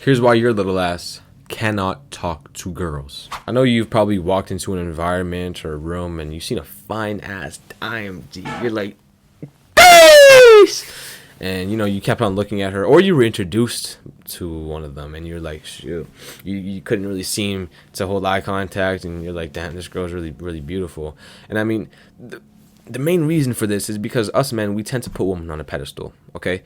Here's why your little ass cannot talk to girls. I know you've probably walked into an environment or a room and you've seen a fine ass dime, G. You're like, peace! And you know, you kept on looking at her, or you were introduced to one of them and you're like, shoot, you couldn't really seem to hold eye contact, and you're like, damn, this girl's really, really beautiful. And I mean, the main reason for this is because us men, we tend to put women on a pedestal. Okay,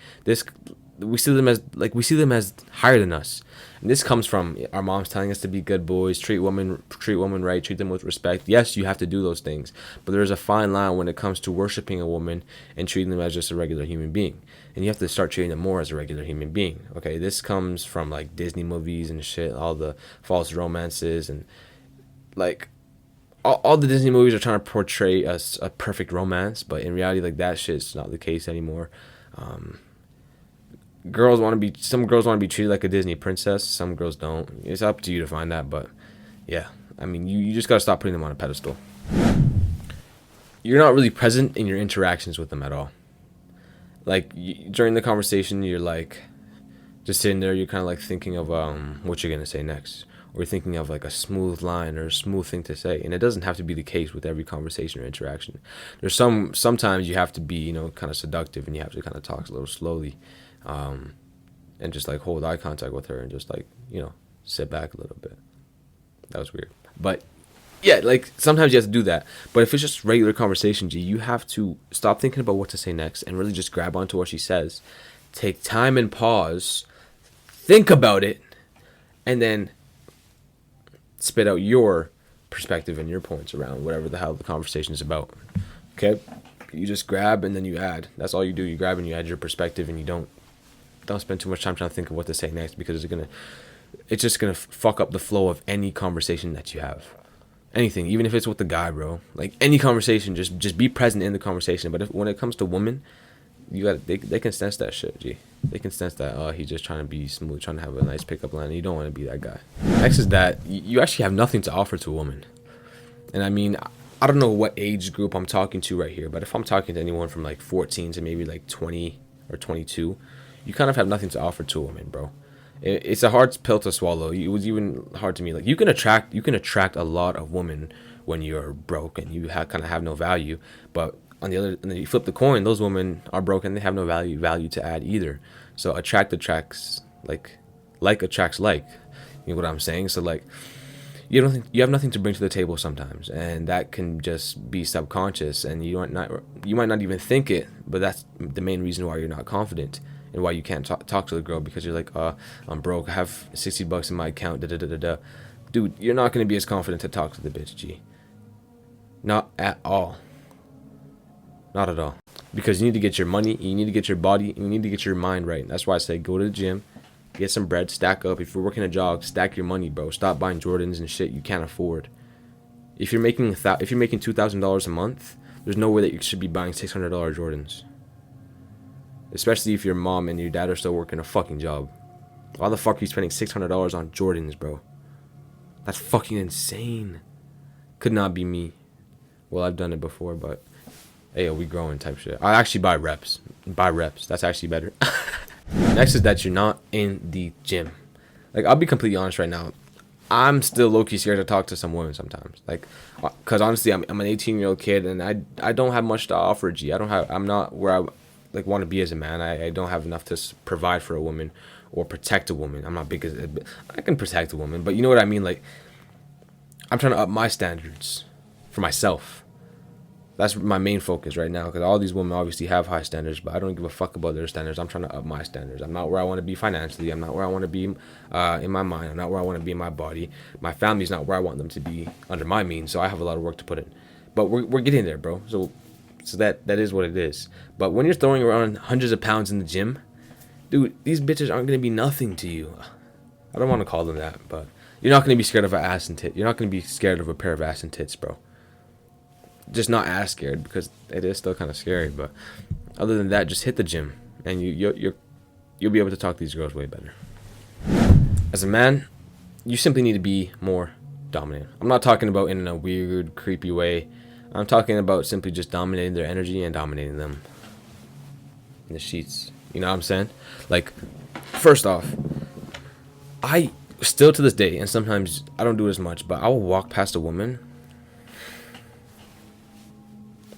we see them as higher than us, and this comes from our moms telling us to be good boys, treat women right, treat them with respect. Yes, you have to do those things, but there's a fine line when it comes to worshiping a woman and treating them as just a regular human being, and you have to start treating them more as a regular human being. Okay, this comes from like Disney movies and shit, all the false romances, and like all the Disney movies are trying to portray a perfect romance, but in reality, like, that shit's not the case anymore. Some girls want to be treated like a Disney princess. Some girls don't. It's up to you to find that. But yeah, I mean, you just gotta stop putting them on a pedestal. You're not really present in your interactions with them at all. Like, during the conversation, you're like just sitting there. You're kind of like thinking of what you're gonna say next, or you're thinking of like a smooth line or a smooth thing to say. And it doesn't have to be the case with every conversation or interaction. There's sometimes you have to be, you know, kind of seductive, and you have to kind of talk a little slowly. And just like hold eye contact with her and just like, you know, sit back a little bit. That was weird. But yeah, like, sometimes you have to do that. But if it's just regular conversation, G, you have to stop thinking about what to say next and really just grab onto what she says. Take time and pause, think about it, and then spit out your perspective and your points around whatever the hell the conversation is about. Okay? You just grab and then you add. That's all you do. You grab and you add your perspective, and you don't spend too much time trying to think of what to say next, because it's just gonna fuck up the flow of any conversation that you have. Anything, even if it's with the guy, bro. Like, any conversation, just be present in the conversation. But when it comes to women, they can sense that shit, G. They can sense that he's just trying to be smooth, trying to have a nice pickup line, and you don't want to be that guy. Next is that you actually have nothing to offer to a woman. And I mean, I don't know what age group I'm talking to right here, but if I'm talking to anyone from like 14 to maybe like 20 or 22, you kind of have nothing to offer to a woman, bro. It's a hard pill to swallow. It was even hard to me. Like, you can attract a lot of women when you're broke and you kind of have no value. But on the other, and then you flip the coin, those women are broke and they have no value to add either. So attract attracts like attracts like. You know what I'm saying? So like, you have nothing to bring to the table sometimes, and that can just be subconscious, and you might not even think it, but that's the main reason why you're not confident and why you can't talk to the girl, because you're like, I'm broke, I have $60 in my account, Dude, you're not going to be as confident to talk to the bitch, G. Not at all. Not at all. Because you need to get your money, you need to get your body, and you need to get your mind right. That's why I say go to the gym, get some bread, stack up. If you're working a job, stack your money, bro. Stop buying Jordans and shit you can't afford. If you're making $2,000 a month, there's no way that you should be buying $600 Jordans. Especially if your mom and your dad are still working a fucking job. Why the fuck are you spending $600 on Jordans, bro? That's fucking insane. Could not be me. Well, I've done it before, but hey, we growing type shit. I actually buy reps. That's actually better. Next is that you're not in the gym. Like, I'll be completely honest right now. I'm still low-key scared to talk to some women sometimes. Like, because honestly, I'm an 18-year-old kid, and I don't have much to offer, G. I'm not where I like want to be as a man. I don't have enough to provide for a woman or protect a woman. I'm not big as I can protect a woman, but you know what I mean. Like, I'm trying to up my standards for myself. That's my main focus right now, because all these women obviously have high standards, but I don't give a fuck about their standards. I'm trying to up my standards. I'm not where I want to be financially. I'm not where I want to be in my mind. I'm not where I want to be in my body. My family's not where I want them to be under my means, so I have a lot of work to put in. But we're getting there, bro. So that is what it is. But when you're throwing around hundreds of pounds in the gym, dude, these bitches aren't going to be nothing to you. I don't want to call them that, but you're not going to be scared of an ass and tit. You're not going to be scared of a pair of ass and tits, bro. Just not as scared, because it is still kind of scary. But other than that, just hit the gym, and you'll be able to talk to these girls way better. As a man, you simply need to be more dominant. I'm not talking about in a weird, creepy way. I'm talking about simply just dominating their energy and dominating them in the sheets. You know what I'm saying? Like, first off, I still to this day, and sometimes I don't do it as much, but I will walk past a woman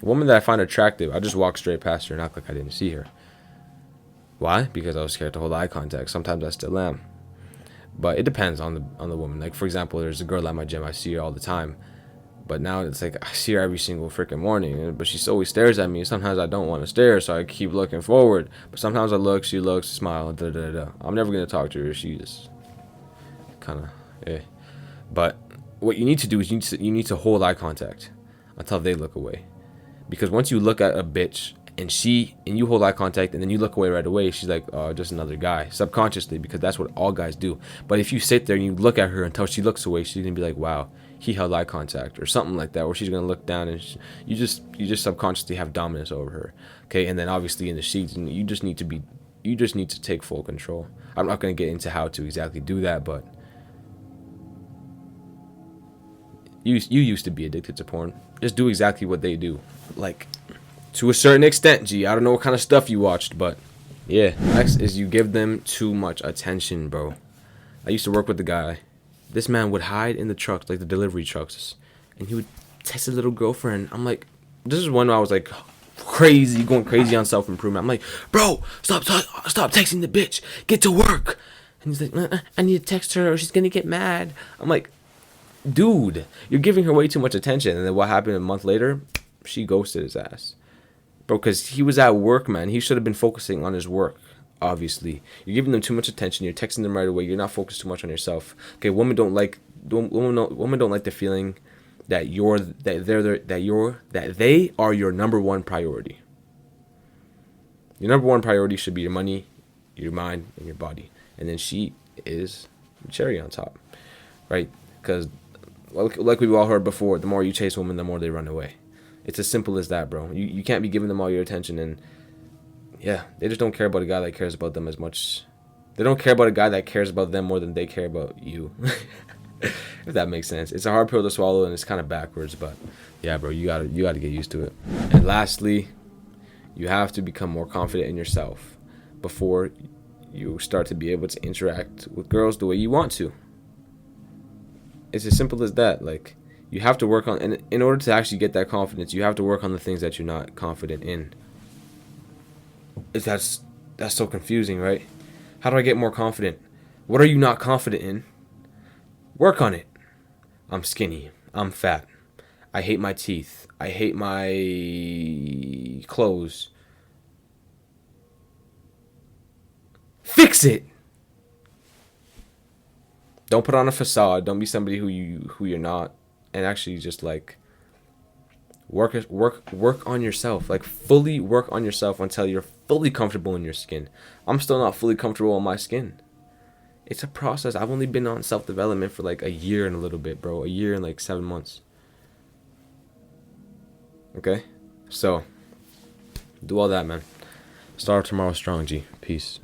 that I find attractive. I just walk straight past her and act like I didn't see her. Why? Because I was scared to hold eye contact. Sometimes I still am, but it depends on the woman. Like for example, there's a girl at my gym. I see her all the time, but now it's like I see her every single freaking morning. But she always stares at me. Sometimes I don't want to stare, so I keep looking forward. But sometimes I look, she looks, smile, da da da. I'm never gonna talk to her. She's kind of But what you need to do is you need to hold eye contact until they look away. Because once you look at a bitch and you hold eye contact and then you look away right away, she's like, oh, just another guy, subconsciously, because that's what all guys do. But if you sit there and you look at her until she looks away, she's gonna be like, wow, he held eye contact or something like that, or she's gonna look down and you just subconsciously have dominance over her. Okay, and then obviously in the sheets, you just need to take full control. I'm not gonna get into how to exactly do that, but you used to be addicted to porn. Just do exactly what they do. Like, to a certain extent, G. I don't know what kind of stuff you watched, but yeah. Next is you give them too much attention, bro. I used to work with a guy. This man would hide in the trucks, like the delivery trucks, and he would text his little girlfriend. I'm like, this is when I was like going crazy on self-improvement. I'm like, bro, stop texting the bitch. Get to work. And he's like, I need to text her or she's gonna get mad. I'm like, dude, you're giving her way too much attention. And then what happened a month later? She ghosted his ass, bro, because he was at work, man. He should have been focusing on his work. Obviously, you're giving them too much attention. You're texting them right away. You're not focused too much on yourself. Okay, women don't like the feeling that they are your number one priority. Your number one priority should be your money, your mind, and your body, and then she is the cherry on top, right? Because like we've all heard before, the more you chase women, the more they run away. It's as simple as that, bro. You can't be giving them all your attention, and yeah, they just don't care about a guy that cares about them as much. They don't care about a guy that cares about them more than they care about you. If that makes sense. It's a hard pill to swallow, and it's kind of backwards, but yeah, bro, you gotta get used to it. And lastly, you have to become more confident in yourself before you start to be able to interact with girls the way you want to. It's as simple as that. Like, you have to work on, and in order to actually get that confidence, you have to work on the things that you're not confident in. That's so confusing, right? How do I get more confident? What are you not confident in? Work on it. I'm skinny. I'm fat. I hate my teeth. I hate my clothes. Fix it. Don't put on a facade. Don't be somebody who you're not, and actually just like work on yourself. Like, fully work on yourself until you're fully comfortable in your skin. I'm still not fully comfortable in my skin. It's a process. I've only been on self-development for like a year and a little bit, bro. A year and like 7 months. Okay? So, do all that, man. Start tomorrow strong, G. Peace.